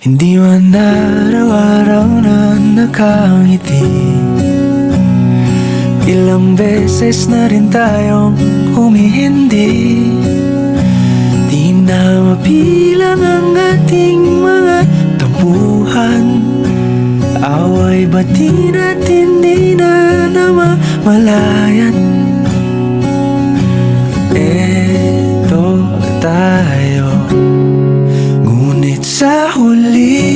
Hindi man araw-araw na nakangiti. Ilang beses na rin tayong humihindi. Di na mapilang ang ating mga tampuhan. Away bati natin di na namamalayan. Eto tayo, ngunit sa huli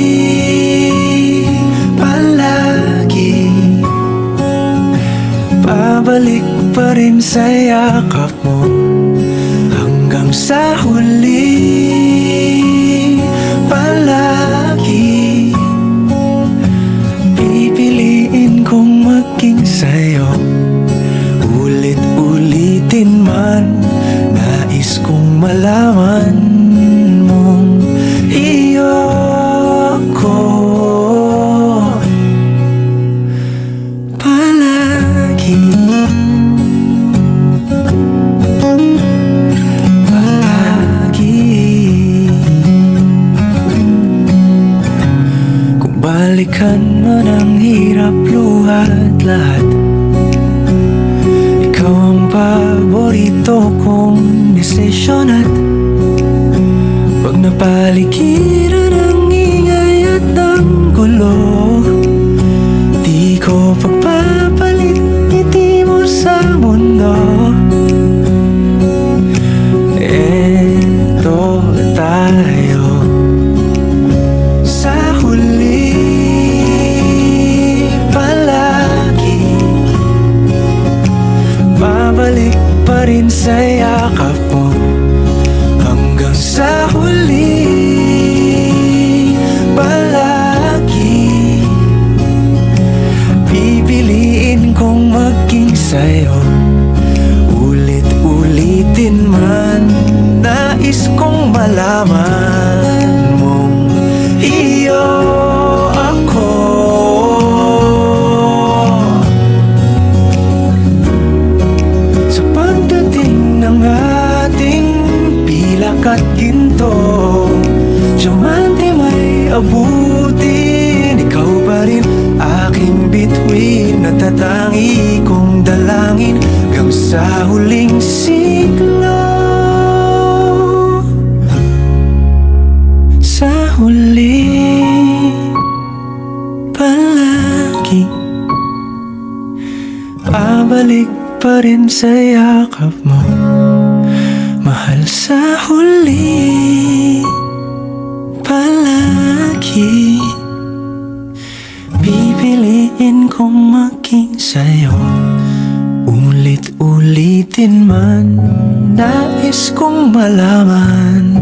palagi pabalik pa rin sa yakap mo. Hanggang sa huli palagi pipiliin kong maging sa'yo. Ulit-ulitin man, nais kong malaman mong iyo ko palagi. Kung balikan man ang hirap, luhat lahat, ikaw ang paborito kong desisyon. At pag napaligiran ang ingay at ang gulo, di ko pagpapalit ngiti mo sa mundo. Eto tayo, sa huli palagi babalik pa rin sa yakap mo. Hanggang sa huli palagi pipiliin kong maging sa'yo. Ulit-ulitin man, nais kong malaman mong iyo ako. Sa pagdating ng ating pilak at ginto, diamante may abutin, ikaw pa rin aking bituin. Natatangi kong dalangin hanggang sa huling siglo. Sa huli palagi pabalik pa rin sa yakap mo, mahal. Sa huli palagi pipiliin kong maging sa'yo. Ulit-ulitin man, nais kong malaman